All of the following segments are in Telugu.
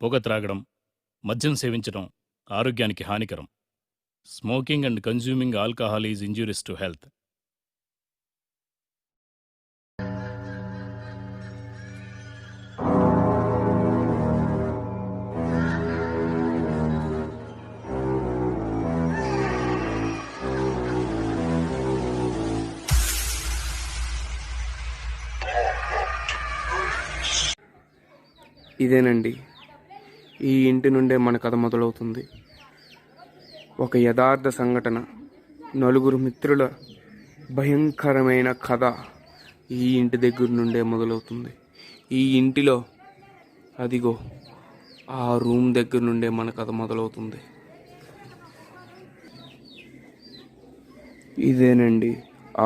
పొగ త్రాగడం, మద్యం సేవించడం ఆరోగ్యానికి హానికరం. Smoking and consuming alcohol is injurious to health. ఇదేనండి, ఈ ఇంటి నుండే మన కథ మొదలవుతుంది. ఒక యథార్థ సంఘటన, నలుగురు మిత్రుల భయంకరమైన కథ ఈ ఇంటి దగ్గర నుండే మొదలవుతుంది. ఈ ఇంటిలో అదిగో ఆ రూమ్ దగ్గర నుండే మన కథ మొదలవుతుంది. ఇదేనండి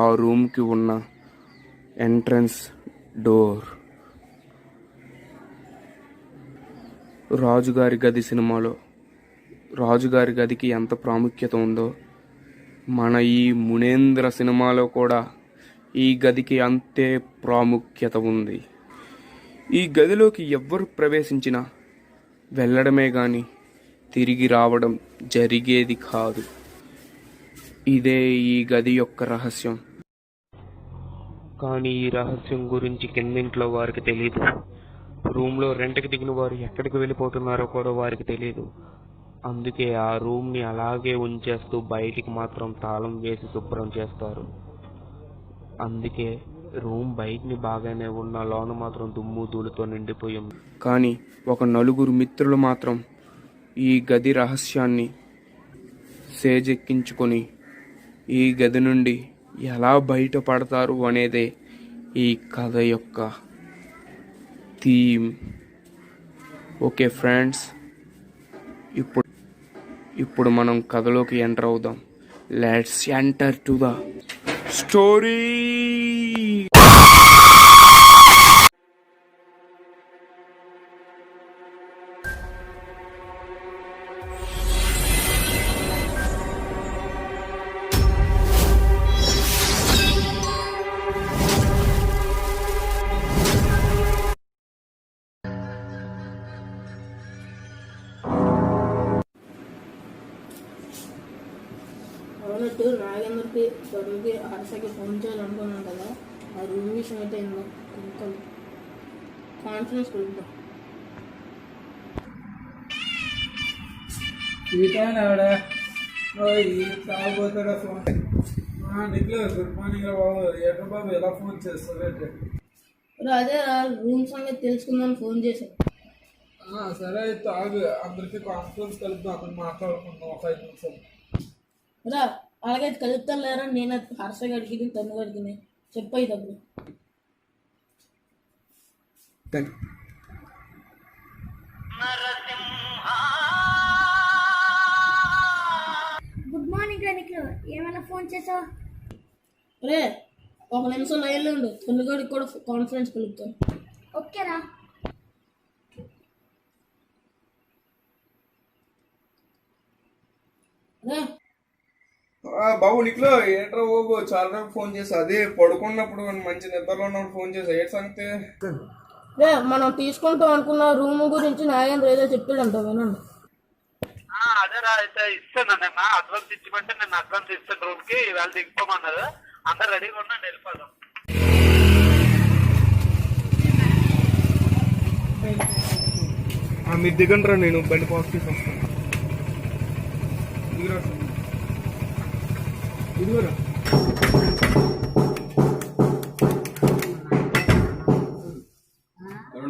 ఆ రూమ్కి ఉన్న ఎంట్రన్స్ డోర్. రాజుగారి గది సినిమాలో రాజుగారి గదికి ఎంత ప్రాముఖ్యత ఉందో, మన ఈ మునేంద్ర సినిమాలో కూడా ఈ గదికి అంతే ప్రాముఖ్యత ఉంది. ఈ గదిలోకి ఎవ్వరు ప్రవేశించినా వెళ్ళడమే కానీ తిరిగి రావడం జరిగేది కాదు. ఇదే ఈ గది యొక్క రహస్యం. కానీ ఈ రహస్యం గురించి కిందింట్లో వారికి తెలియదు. రూమ్లో రెంట్కి దిగిన వారు ఎక్కడికి వెళ్ళిపోతున్నారో కూడా వారికి తెలియదు. అందుకే ఆ రూమ్ని అలాగే ఉంచేస్తూ బయటికి మాత్రం తాళం వేసి శుభ్రం చేస్తారు. అందుకే రూమ్ బయటిని బాగానే ఉన్న లోన మాత్రం దుమ్ము ధూళితో నిండిపోయింది. కానీ ఒక నలుగురు మిత్రులు మాత్రం ఈ గది రహస్యాన్ని సేజెక్కించుకొని ఈ గది నుండి ఎలా బయటపడతారు అనేదే ఈ కథ యొక్క థీమ్. ఓకే ఫ్రెండ్స్, ఇప్పుడు మనం కథలోకి ఎంటర్ అవుదాం. Let's enter to the story. అవునట్టు నాగేంద్రకి తరుణ్కి హర్షకి ఫోన్ చేయాలనుకున్నాను కదా, ఆ రూమ్ విషయం అయితే ఏందో కొంచెం కాన్ఫిడెన్స్ కలుగుతాం. తాగబోతాడా ఫోన్? నిఖిల్, గుడ్ మార్నింగ్ రా బాబు. ఎట్లా బాబు, ఎలా ఫోన్ చేస్తారంటే అదే రూమ్ సంగతి తెలుసుకుందామని ఫోన్ చేశాను. సరే అయితే తాగు, అందరికీ కాన్ఫరెన్స్ కలుపుతాం, అక్కడ మాట్లాడుకుందాం 5 నిమిషాలు. రా, అలాగైతే కలుపుతాను లేరా. నేను హర్ష గడికి తను గడికి చెప్పాయి తప్పుడు. గుడ్ మార్నింగ్ నిఖిల్, ఏమైనా ఫోన్ చేసావా? రే, ఒక నిమిషం లైన్లో ఉండు, తొన్నుగడికి కూడా కాన్ఫరెన్స్ కలుపుతాను. ఓకేరా. రా బాబు నిఖిలో ఏంట్రా బాబు, చాలా ఫోన్ చేసా. అదే పడుకున్నప్పుడు మంచి నిద్రలో ఉన్నప్పుడు ఫోన్ చేసా. ఏ సంగతి? రే, మనం తీసుకుంటాం అనుకున్న రూమ్ గురించి నాగేంద్ర ఏదో చెప్పాడంట, వినండి. అదేరా, అయితే ఇస్తాను. నేను అడ్వాన్స్ ఇచ్చిమంటే నేను అడ్వాన్స్ ఇస్తాను. రూమ్ కి ఇవాళ దిగిపోమన్నారు. అందరు రెడీగా ఉన్నా వెళ్ళిపోదాం. మీరు దిగండి రా, నేను బండి పాజిటివ్ వస్తాను. ఇదిగోరా.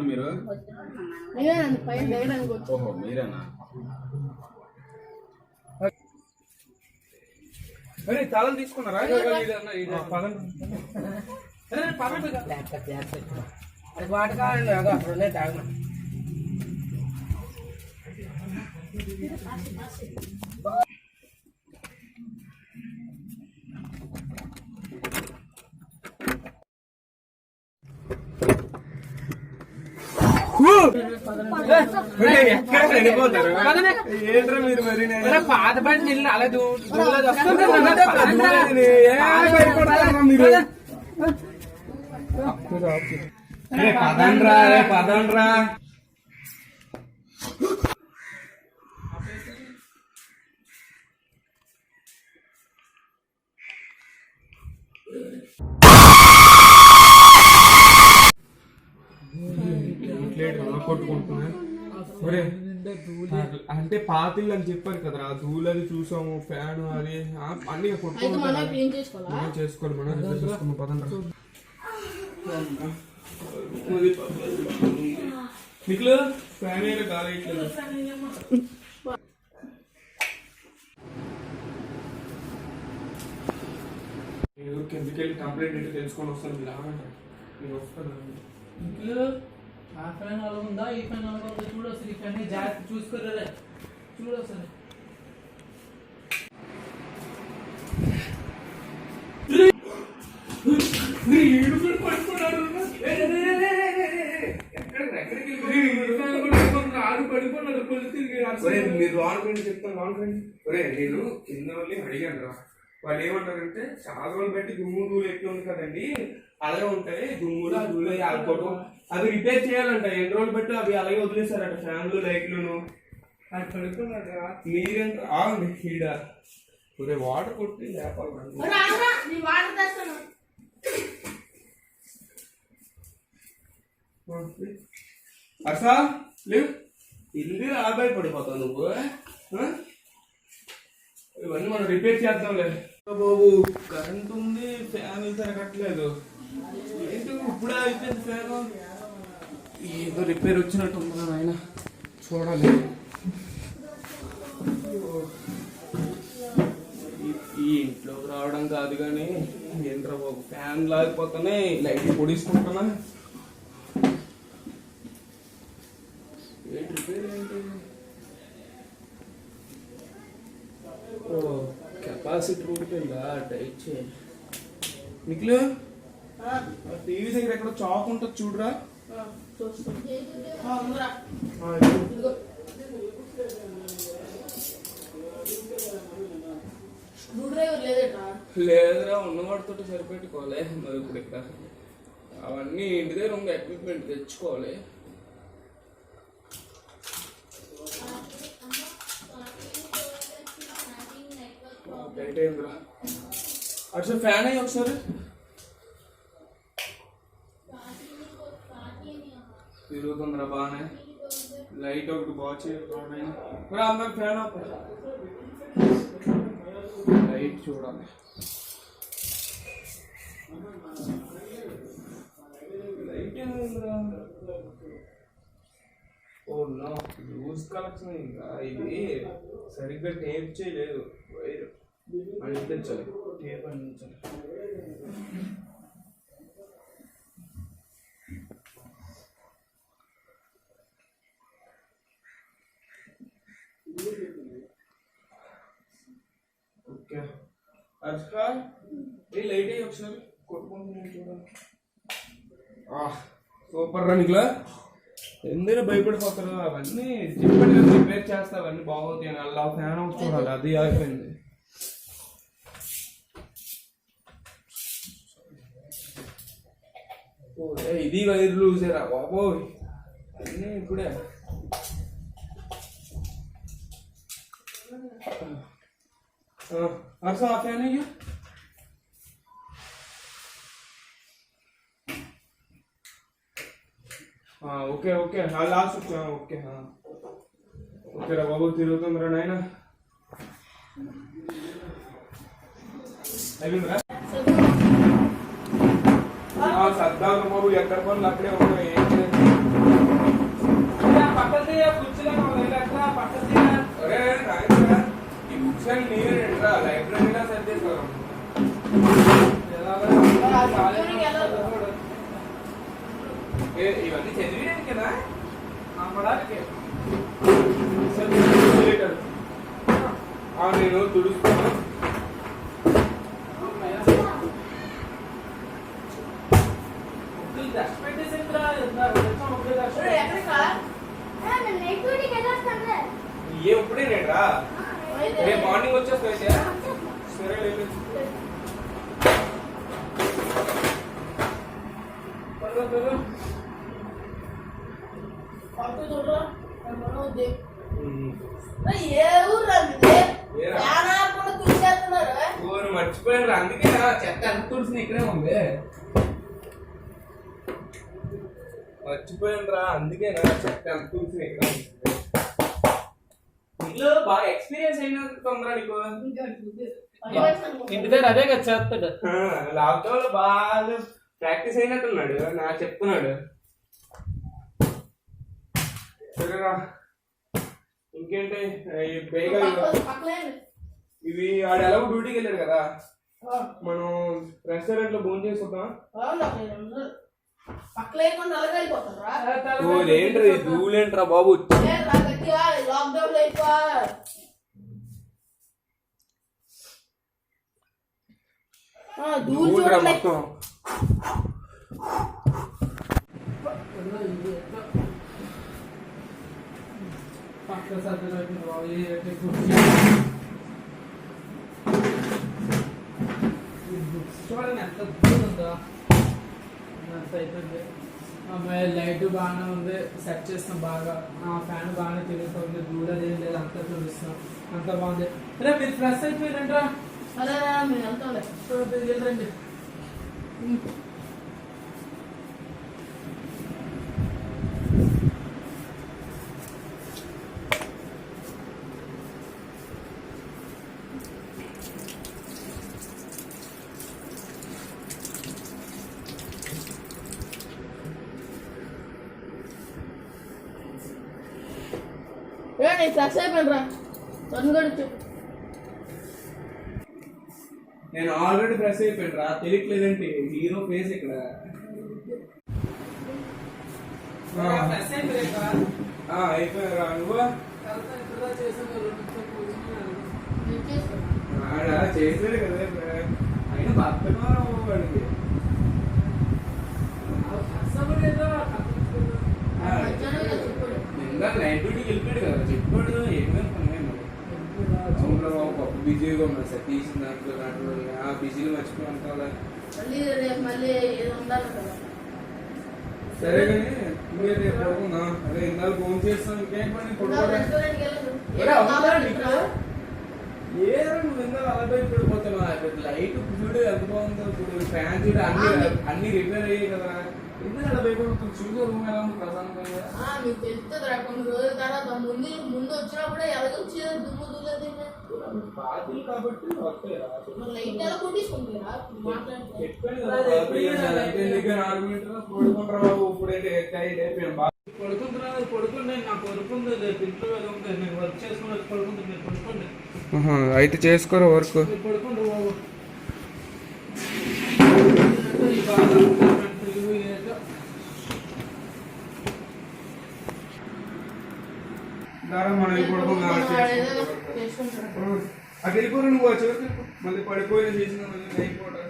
మీరు పైన దిగడానికి వచ్చి మీరేనా? తాళం తీసుకున్నారా? వాటి కావాలండి, అక్కడ తాగమా. ఏంట్రా మీరు మరి పాత బండి నీళ్ళు అలా పదండ్రా. కొట్టుకుంటున్నాయి. ఒరే అంటే పాతిళ్ళు అని చెప్పారు కదా, ఆ ధూళి అది చూసాము, ఫ్యాన్ అది అన్ని అయితే కొట్టుకుంటున్నాం. మనం క్లీన్ చేసుకోవాలా? మనం చేసుకోవాలి, మనం రిపేర్ చేసుకున్నాం. పదండి నిఖిల్, ఫ్యాన్ అయితే గాలి ఇట్లేదు. కిందకి వెళ్ళి కంప్లైంట్ ఏంటో తెలుసుకొని వస్తాను. మీరు ఆగండి, నేను వస్తాను. ఆ ఫ్యాన్ అలా ఉందా, ఈ ఫ్యాన్ అలా ఉందా చూడొస్తుంది. ఈ ఫ్యాన్ జాగ్రత్త చూసుకోరే, చూడొస్తుంది. మీరు రానుకోండి, చెప్తాను రానుకోండి. ఒరే నేను కింద వాళ్ళని అడిగాను రా, వాళ్ళు ఏమంటారంటే చాలా రోజులు పెట్టి దుమ్ము ధూళి ఎట్లా ఉంది కదండి, అలాగే ఉంటాయి దుమ్ములు ధూళి ఆడుకోవడం, అవి రిపేర్ చేయాలంట. ఎన్ని రోజులు పెట్టి అవి అలాగే వదిలేశారట, ఫ్యాన్లు లైట్లును. అది పడుకున్నారా మీరెంత ఆగండి ఈడ. ఒరే వాటర్ కొట్టి లేపాలి. వాటర్ తెస్తాను. అసా లేవు ఇల్లు ఆబాయి పడిపోతావు నువ్వు. ఇవన్నీ మనం రిపేర్ చేద్దాంలే. బాబు కరెంట్ ఉంది, ఫ్యాన్ తిరగట్లేదు. ఏంటి ఇప్పుడే అయిపోయింది ఫ్యాన్? ఏదో రిపేర్ వచ్చినట్టు ఉంది ఆయన, చూడాలి. ఈ ఇంట్లోకి రావడం కాదు కానీ ఏంట్రా బాబు, ఫ్యాన్ లాగిపోతానే లైట్ పొడిసుకుంటున్నా. కెపాసిటీ ఉంటుందా టైట్ చేయండి. నిఖిల్, టీవీ దగ్గర ఎక్కడ చాక్ ఉంటుంది చూడరా. లేదురా, ఉన్నవాడితో సరిపెట్టుకోవాలి. మరి ఇప్పుడు ఇక్కడ అవన్నీ ఇంటి దగ్గర ఉన్న ఎక్విప్మెంట్ తెచ్చుకోవాలి. టైట్ అయిందిరా. అటు ఫ్యాన్ అయ్యి ఒకసారి తిరుగుతుందిరా బాగానే. లైట్ ఒకటి బాగా చేయాలి. అందరికి ఫ్యాన్ లైట్ చూడాలి. లైట్ ఏమైందిరా? Oh no, loose connection. ఇంకా ఇది సరిగ్గా టేప్ చేయలేదు. వైర్ అందించాలి, టేప్ అందించాలి. ఓకే అర్షా, ఏ లైట్ అయ్యి ఒకసారి కొట్టుకుంటున్నాను చూడండి. సూపర్ రా నిఖిల్. ఎందుకు భయపడిపోతారు? అవన్నీ చెప్పండి కదా, రిపేర్ చేస్తా, అవన్నీ బాగోతాయి అని. అలా ఫ్యాన్ హౌస్ చూడాలి, అది అయిపోయింది. ఇది వైర్ లూజేరా బాబోయ్, అన్నీ ఇప్పుడే. అర్సా ఆ ఫ్యాన్ అయ్యో. ఓకే ఓకే, లాస్ట్ వచ్చా. ఓకే ఓకే రా బాబు, తిరుగుతుందిరా నాయన. అయిపోయిందిరా సర్దాం బాబు, ఎక్కడ పనులు అక్కడే ఉన్నాయి. ఈ బుక్స్ అని నేనేంట్రా లైబ్రరీలో సర్దేశారు. ఇవన్నీ చదివేది కదా. నేను తుడుస్తాను. ఏ ఇప్పుడే రేట్రా, రేపు మార్నింగ్ వచ్చేస్తా. సరే లేదు. మర్చిపోయాను, అందుకే చెత్త ఎంత తుడిసిన ఇక్కడే ఉంది. మర్చిపోయాను రా, అందుకే నా చెప్పాను చూసి ఇంట్లో బాగా ఎక్స్పీరియన్స్ అయినట్టుందిరా నీకు. ఇంటి దగ్గర అదే కదా చేస్తాడు. లాక్డౌన్ లో బాగా ప్రాక్టీస్ అయినట్టున్నాడు, నాకు చెప్తున్నాడు. సరేరా, ఇంకేంటి బేగా ఇవి ఆడు ఎలాగో డ్యూటీకి వెళ్ళాడు కదా, మనం రెస్టారెంట్ లో భోజనం చేసి వద్దాం. ఏంట్రా ధూళేంట్రా బాబు, ధూళిరా మొత్తం. పక్క సర్దులోకి చూడండి ఎంత దూరం ఉందో, అంత అయిపోయింది. అమ్మాయి లైట్ బాగానే ఉంది, సెట్ చేస్తాం బాగా, ఫ్యాన్ బాగానే తిరుగుతుంది, దూరం ఏం లేదు, అంతా చూపిస్తాం, అంత బాగుంది. రే మీరు ఫ్రెష్ అయిపోయారంట్రా, వెళ్ళండి. ఫ్రెష్ అయిపోయినరా, నేను ఆల్రెడీ ఫ్రెష్ అయిపోయాను రా, తెలియట్లేదంటే హీరో ఫేస్ ఇక్కడ. అయిపోయారా నువ్వు? చేసాడు కదా, అయినా బతకడం వాడికి. ఇందాక నైట్ డ్యూటీకి వెళ్ళిపోయాడు కదా, చెప్పాడు ఏమైనా పప్పు బిజీగా ఉన్నాడు సార్, తీసిన దాంట్లో ఆ బిజీలో మర్చిపోయి ఉంటారా. సరే కానీ మీరు రేపు పడుకుందాం. అదే ఇందాక ఫోన్ చేస్తాం, ఇంకేం పని పడుకోవడం ఏదో నువ్వు ఇందాక అలా పడిపోతున్నావు. లైట్ చూడు ఎంత బాగుందో, ఇప్పుడు ఫ్యాన్ చూడు అన్ని రిపేర్ అయ్యాయి కదా, ఎందుకు అలా భయపడుతుంది? చూసే రూమ్ ఎలా ఉంది ప్రశాంతంగా. మీకు తెలుస్తుందిరా, కొన్ని రోజుల తర్వాత ముందు వచ్చినప్పుడే ఎలాగొచ్చేది దుమ్ము దుల్లది పార్టీలు కాబట్టి లైట్ ఎలా కొట్టించుకుంటారా పడుకుంటున్నా, నాకు పడుకుంది, రేపు ఇంట్లో నేను వర్క్ చేసుకుని పడుకుంటుంది, మీరు పడుకోండి. అయితే చేసుకోరా వర్క్. పడుకుంటారు బాబు. మనం పడుకుందాం. అటు వెళ్ళిపోరు నువ్వు, చివరికి మళ్ళీ పడిపోయిన చేసిన మళ్ళీ అయిపోవడం.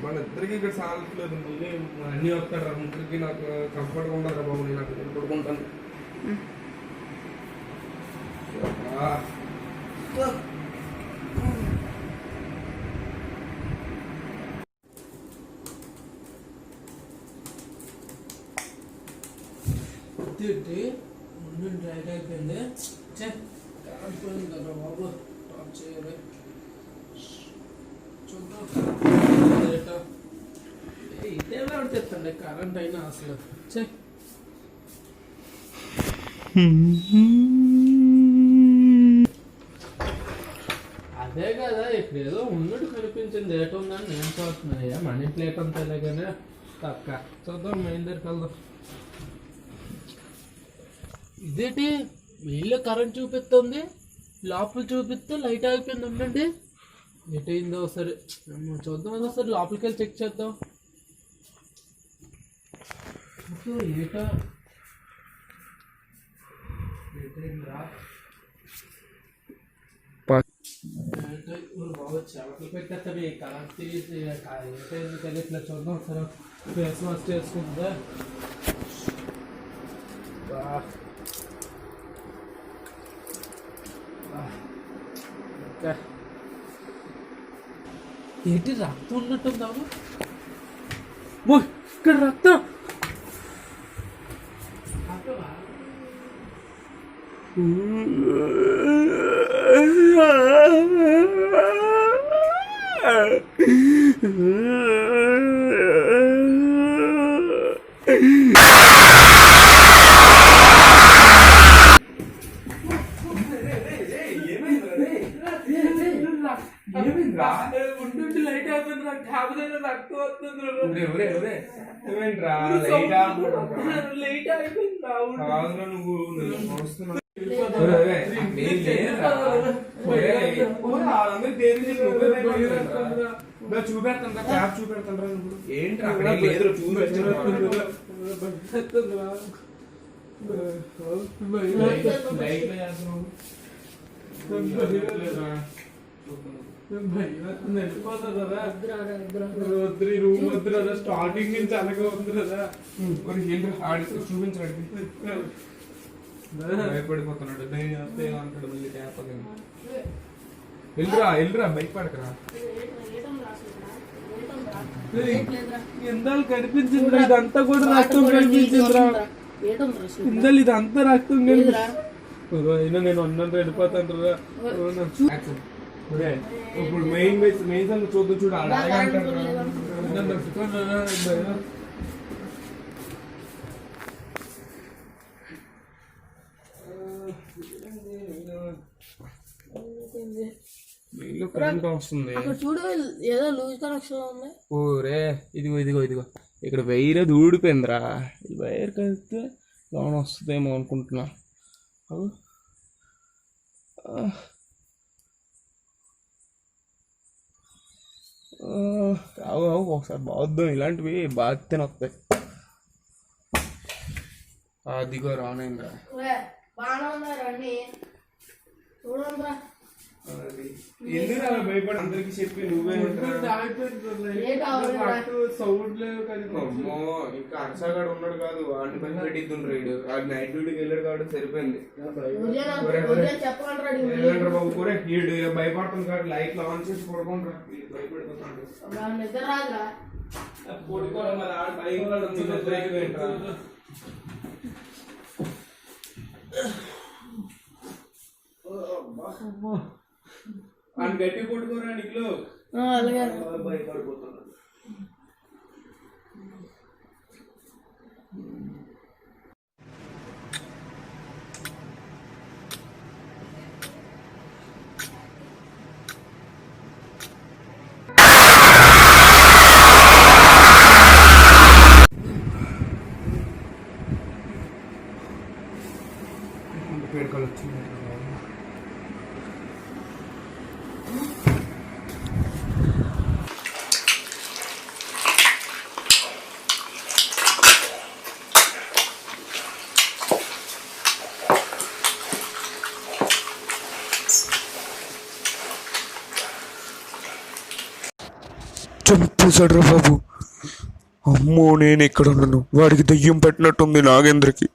మన ఇద్దరికి ఇక్కడ సాలట్లేదు, మళ్ళీ అన్నీ వస్తాడు రా ముగ్గురికి. నాకు కంఫర్ట్గా ఉండదు బాబు, నేను అక్కడ పడుకుంటాను. డ్రైట్ అయిపోయింది, కాలిపోయింది కదా బాబు, టాప్ చేయాలి. చూద్దాం ఇదే చెప్తాండి, కరెంట్ అయినా అసలు అదే కదా, ఇప్పుడు ఏదో ఉన్నట్టు కనిపించింది, ఏటో ఉందని నేను చూస్తున్నాయ్యా. మనీ ప్లేట్ అంతా ఇలాగానే తక్క. చూద్దాం మెయిన్ దగ్గరికి వెళ్దాం. ఇదేంటి మెయిన్లో కరెంట్ చూపిస్తుంది, లోపల చూపిస్తే లైట్ ఆగిపోయింది. ఉండండి, ఎటైందో ఒకసారి చూద్దాం, ఒకసారి లోపలికి వెళ్ళి చెక్ చేద్దాం. ఏటైందిరా, బాబు చెవట్లు పెట్టేస్తాడు ఈ కరెంట్ తీసి. ఏటైంది తెలియట్లా, చూద్దాం ఒకసారి. ఫేస్ మాస్క్ చేసుకుందా. ఏంటి రక్తం ఉన్నట్టుందాము, ఇక్కడ రక్తం. ఉంటుంటే లైట్ అవుతుంది రా, ట్యాబ్ దగ్గర రక్తం వస్తుంది రా. ఏమేంట్రా లైట్ అయిపోయింది రా. నువ్వు వస్తున్నావు చూపెడతాను క్యాబ్ చూపెడతాను ఏంట్రా స్టార్టింగ్ నుంచి అనగా ఉంది కదా. చూపించండి భయపడిపోతున్నాడు అంటాడు మళ్ళీ క్యాప్ వెళ్ళరా భయపడకరా ఇందాలు కనిపించింది ఇదంతా కూడా రక్తం కనిపించిందిరా. ఇందాలు ఇదంతా రక్తం కనిపించింది. అయినా నేను అన్నంత వెళ్ళిపోతాను రా. ఇప్పుడు మెయిన్ చూద్దాం చూడు కరెంట్ వస్తుంది. చూడు ఏదో లూజ్ కనెక్షన్ ఉంది. ఓరే ఇదిగో ఇక్కడ వైర్ అది ఊడిపోయిందిరా. ఈ వైర్ కలిస్తే లోన్ వస్తుందేమో అనుకుంటున్నా. ఒకసారి బాగుద్దాం. ఇలాంటివి బాగానే వస్తాయి. అదిగో రానైందిరా. బాగానే ఉన్నారు అన్ని చూడండిరా. ఎందుకు అలా భయపడి అందరికి చెప్పి నువ్వే సౌండ్ లేవు. అమ్మో ఇంకా అర్షగాడు ఉన్నాడు కాదు వాడిని భయపెట్టిద్దుండ్రు. వాడు నైట్ డ్యూటీకి వెళ్ళాడు కాబట్టి సరిపోయింది. బాబు కూడా వీడు భయపడుతుంది కాబట్టి లైట్లు ఆన్ చేసి పడుకుంటారు. భయపడిపోతాడు పడుకోవాలి. మరి ఆడ భయం కూడా అని గట్టి కొట్టుకోరా నీకులో భయపడిపోతున్నాడు. పేడుకలు వచ్చింది. చంపేశాడు రా బాబు. అమ్మో నేను ఇక్కడ ఉన్నాను. వాడికి దయ్యం పెట్టినట్టుంది నాగేంద్రకి.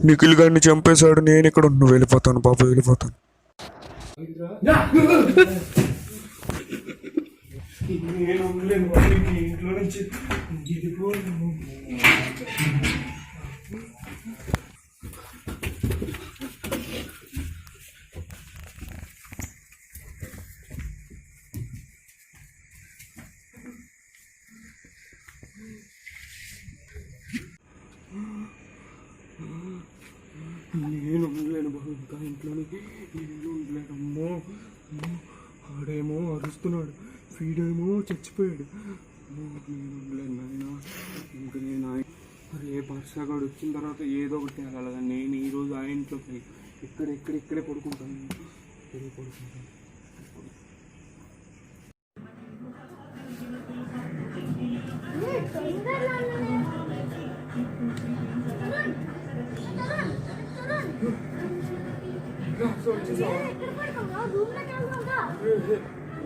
నిఖిల్ గారిని చంపేశాడు. నేను ఇక్కడ ఉన్నాను. వెళ్ళిపోతాను బాబు, వెళ్ళిపోతాను. నేను ఉండలేను ఇంట్లో నుంచి. నేను ఉండలేను బాబు ఇంకా ఇంట్లోనే. నేను ఉండలేను. అమ్మో ఆడేమో అరుస్తున్నాడు, వీడేమో చచ్చిపోయాడు. నేను ఉండలేను నాయన. ఇంకా నేను మరి వర్షగాడు వచ్చిన తర్వాత ఏదో ఒకటి తేలాలి. నేను ఈరోజు ఆ ఇంట్లోకి ఇక్కడే పడుకుంటాను. ఇక్కడే పడుకుంటాను.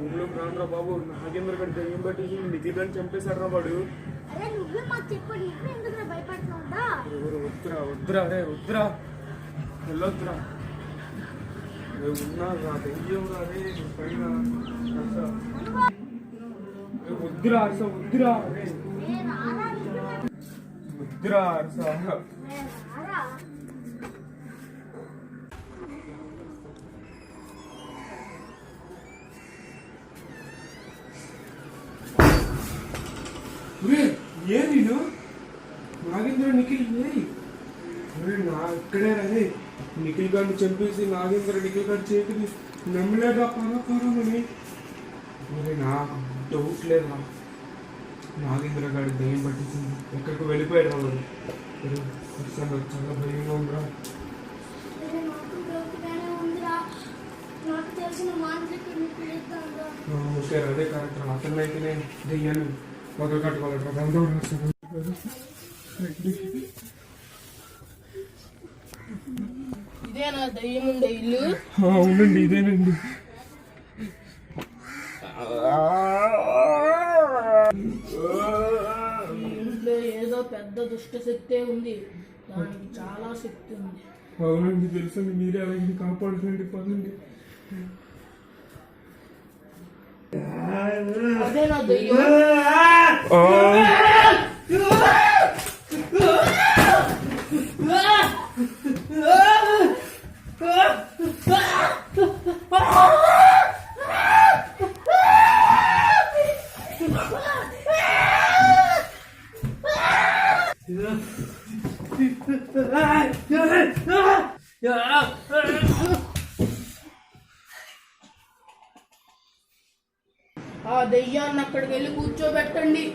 ఊళ్ళోకి రానురా బాబు. నాగేంద్ర గడి దయ్యం బట్టి నిఖిల్ గారిని చంపేశాడు రా వాడు. వద్దురా వెళ్ళొద్దురా. ఉన్నా రా దయ్యం రా. పైన వద్దురా అరస. వద్దురా అరస. ఏ నేను నాగేంద్ర నిఖిల్ నా ఇక్కడే అదే నిఖిల్ గారిని చంపేసి నాగేంద్ర నిఖిల్ గారి చేతిని నమ్మలేదా పరపరమని నాకు డౌట్ లేదా నాగేంద్ర గారి దయ్యం పట్టించింది ఎక్కడికి వెళ్ళిపోయాడు వాళ్ళు చాలా భయంగా ఉందిరా నాకు తెలిసిన మాంత్రికుడిని పిలుస్తాను. ఓకే అదే కరెక్ట్ అతను అయితేనే దయ్యాన్ని మొదలు కట్టుకోవాలి ఇదేనా దయ్యం ఉండే ఇల్లు? అవునండి ఇదేనండి ఈ ఇంట్లో ఏదో పెద్ద దుష్ట శక్తే ఉంది, దానికి చాలా శక్తి ఉంది. అవునండి తెలుసండి మీరే అలాగే కాపాడుతుంది పదండి అదేనా దయ్యం? ఆ దెయ్యాన్ని అక్కడికి వెళ్ళి కూర్చోబెట్టండి.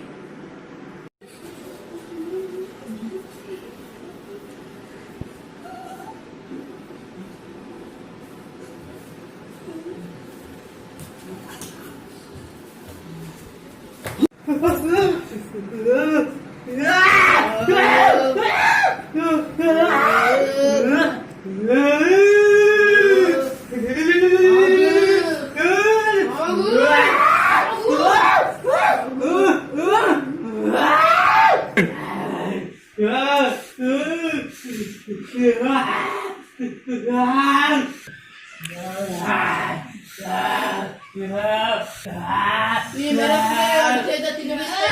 ఈ మిరపకాయ చేత తినిపిస్తే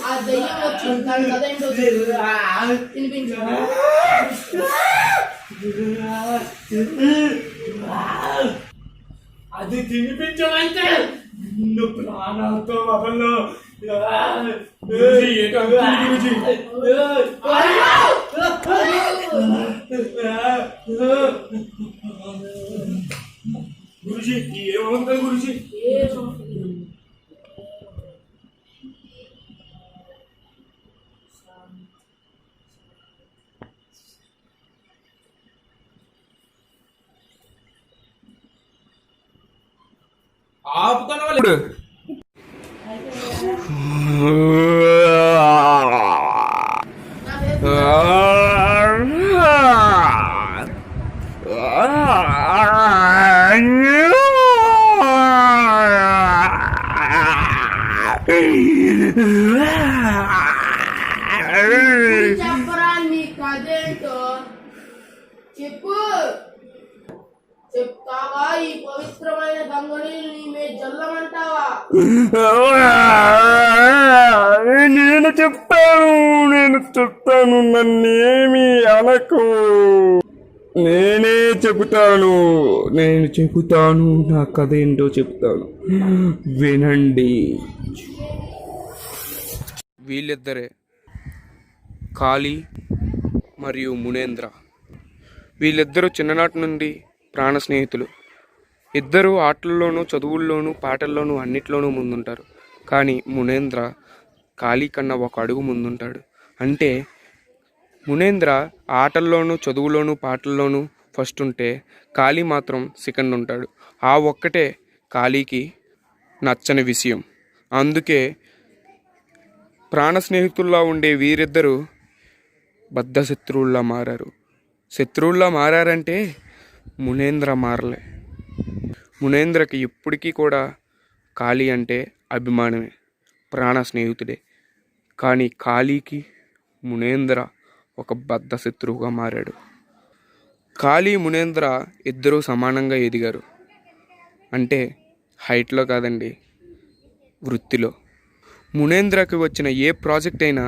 ఆ దయ్యం వచ్చి దాని కథ ఏంటో తినిపించు. అది తినిపించమంటే నిన్ను ప్రాణాలతో వదలను గురుజీ ఏమవుతుంది గురుజీ? ఆపుతాను వాళ్ళు చెప్పరా నీ కథ ఏంటో చెప్పు. చెప్తావా? ఈ పవిత్రమైన గంగని నీ మీద జల్లమంటావా? నేను చెప్తాను నన్నేమి అనకు. నేనే చెబుతాను నా కథ ఏంటో చెప్తాను వినండి. వీళ్ళిద్దరే కాళీ మరియు మునేంద్ర. వీళ్ళిద్దరూ చిన్ననాటి నుండి ప్రాణ స్నేహితులు. ఇద్దరు ఆటల్లోనూ చదువుల్లోనూ పాటల్లోనూ అన్నిట్లోనూ ముందుంటారు. కానీ మునేంద్ర కాళీ కన్నా ఒక అడుగు ముందుంటాడు. అంటే మునేంద్ర ఆటల్లోనూ చదువులోనూ పాటల్లోనూ ఫస్ట్ ఉంటే కాళీ మాత్రం సెకండ్ ఉంటాడు. ఆ ఒక్కటే కాళీకి నచ్చని విషయం. అందుకే ప్రాణ స్నేహితుల్లా ఉండే వీరిద్దరూ బద్ధ శత్రువుల్లా మారారంటే మునేంద్ర మారలే. మునేంద్రకి ఎప్పటికీ కూడా కాళీ అంటే అభిమానమే, ప్రాణ స్నేహితుడే. కానీ కాళీకి మునేంద్ర ఒక బద్ధ శత్రువుగా మారాడు. కాళీ మునేంద్ర ఇద్దరూ సమానంగా ఎదిగారు. అంటే హైట్లో కాదండి, వృత్తిలో. మునేంద్రకి వచ్చిన ఏ ప్రాజెక్ట్ అయినా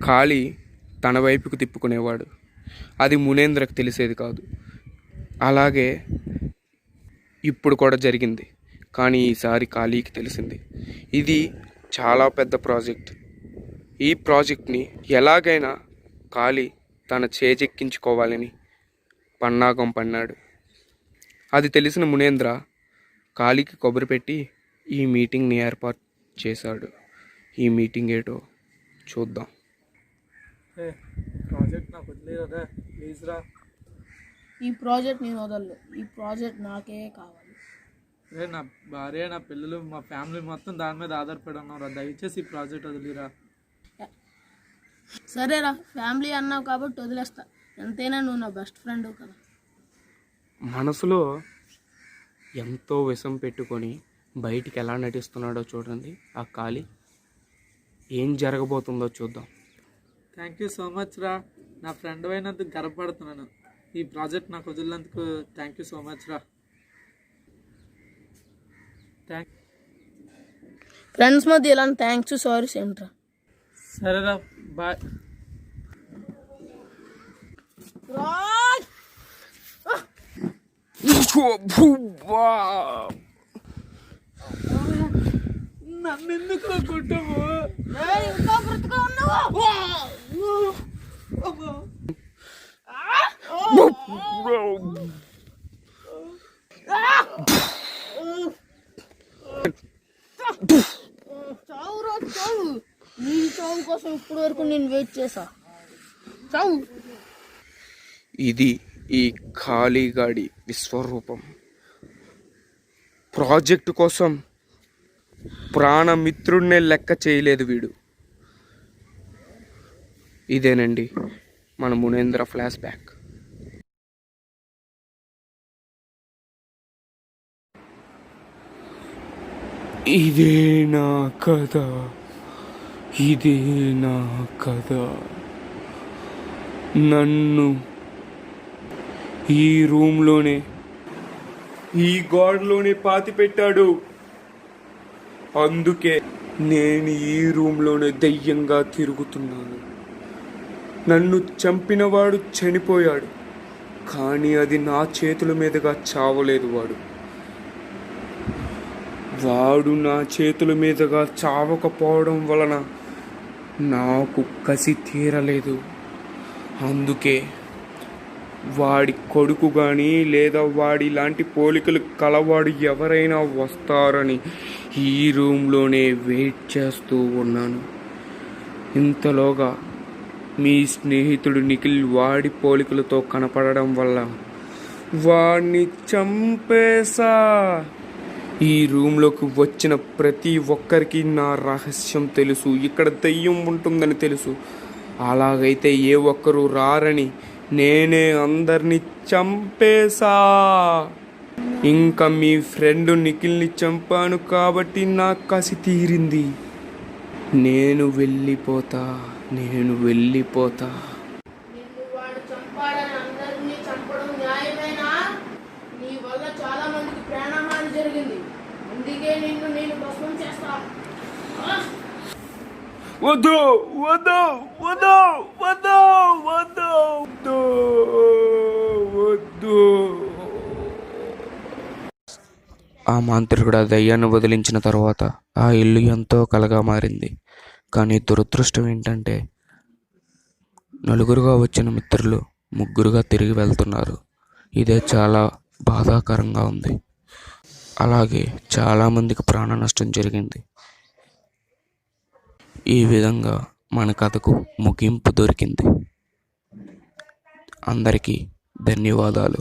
కాళీ తన వైపుకు తిప్పుకునేవాడు. అది మునేంద్రకు తెలిసేది కాదు. అలాగే ఇప్పుడు కూడా జరిగింది. కానీ ఈసారి కాళీకి తెలిసింది. ఇది చాలా పెద్ద ప్రాజెక్ట్. ఈ ప్రాజెక్ట్ని ఎలాగైనా కాళీ తన చేజెక్కించుకోవాలని పన్నాగం పన్నాడు. అది తెలిసిన మునేంద్ర కాళీకి కొబ్బరి పెట్టి ఈ మీటింగ్ని ఏర్పాటు చేశాడు. ఈ మీటింగ్ ఏటో చూద్దాం. ప్రాజెక్ట్ నాకు వదిలేదా ప్లీజ్ రా. ఈ ప్రాజెక్ట్ నేను వదలను. ఈ ప్రాజెక్ట్ నాకే కావాలి. నా భార్య, నా పిల్లలు, మా ఫ్యామిలీ మొత్తం దాని మీద ఆధారపడి ఉన్నారా. దయచేసి ఈ ప్రాజెక్ట్ వదిలేరా. సరేరా, ఫ్యామిలీ అన్నావు కాబట్టి వదిలేస్తా. ఎంతైనా నువ్వు నా బెస్ట్ ఫ్రెండ్ కదా. మనసులో ఎంతో విషం పెట్టుకొని బయటికి ఎలా నటిస్తున్నాడో చూడండి ఆ కాళీ. ఏం జరగబోతుందో చూద్దాం. థ్యాంక్ యూ సో మచ్ రా. నా ఫ్రెండ్ అయినందుకు గర్వపడుతున్నాను. ఈ ప్రాజెక్ట్ నాకు వదిలినందుకు థ్యాంక్ యూ సో మచ్ రా. ఫ్రెండ్స్ మధ్య ఇలాంటి థ్యాంక్స్ సారీస్ ఏంట్రా. సరేరా, బాయ్. నన్ను ఎందుకు కొట్టము? ఇంకా బ్రతుగా ఉన్నావా? చావురా చావు. నీ చావు కోసం ఇప్పటి వరకు నేను వెయిట్ చేశా. చావు. ఇది ఈ ఖాళీగాడి విశ్వరూపం. ప్రాజెక్టు కోసం ప్రాణమిత్రుడినే లెక్క చేయలేదు వీడు. ఇదేనండి మన మునేంద్ర ఫ్లాష్ బ్యాక్. ఇదే నా కథ, ఇదే నా కథ. నన్ను ఈ రూమ్లోనే, ఈ గోడలోనే పాతి పెట్టాడు. అందుకే నేను ఈ రూమ్లోనే దయ్యంగా తిరుగుతున్నాను. నన్ను చంపినవాడు చనిపోయాడు, కానీ అది నా చేతుల మీదుగా చావలేదు. వాడు నా చేతుల మీదుగా చావకపోవడం వలన నాకు కసి తీరలేదు. అందుకే వాడి కొడుకు కానీ లేదా వాడి లాంటి పోలికలు కలవాడు ఎవరైనా వస్తారని ఈ రూమ్లోనే వెయిట్ చేస్తూ ఉన్నాను. ఇంతలోగా మీ స్నేహితుడు నిఖిల్ వాడి పోలికలతో కనపడడం వల్ల వాడిని చంపేశా. ఈ రూమ్లోకి వచ్చిన ప్రతి ఒక్కరికి నా రహస్యం తెలుసు. ఇక్కడ దయ్యం ఉంటుందని తెలుసు. అలాగైతే ఏ ఒక్కరు రారని నేనే అందరినీ చంపేశా. ఇంకా మీ ఫ్రెండ్ నిఖిల్ని చంపాను కాబట్టి నా కసి తీరింది. నేను వెళ్ళిపోతా. నిన్ను వాడు చంపాడని అందరినీ చంపడం న్యాయమేనా? నీ వల్ల చాలా మందికి ప్రాణహాని జరిగింది. అందుకే నిన్ను నేను భస్మం చేస్తా. వద్దు వద్దు వద్దు వద్దు వద్దు వద్దు. ఆ మాంత్రికుడు ఆ దయ్యాన్ని వదిలించిన తర్వాత ఆ ఇల్లు ఎంతో కలగా మారింది. కానీ దురదృష్టం ఏంటంటే నలుగురుగా వచ్చిన మిత్రులు ముగ్గురుగా తిరిగి వెళ్తున్నారు. ఇదే చాలా బాధాకరంగా ఉంది. అలాగే చాలామందికి ప్రాణ నష్టం జరిగింది. ఈ విధంగా మన కథకు ముగింపు దొరికింది. అందరికీ ధన్యవాదాలు.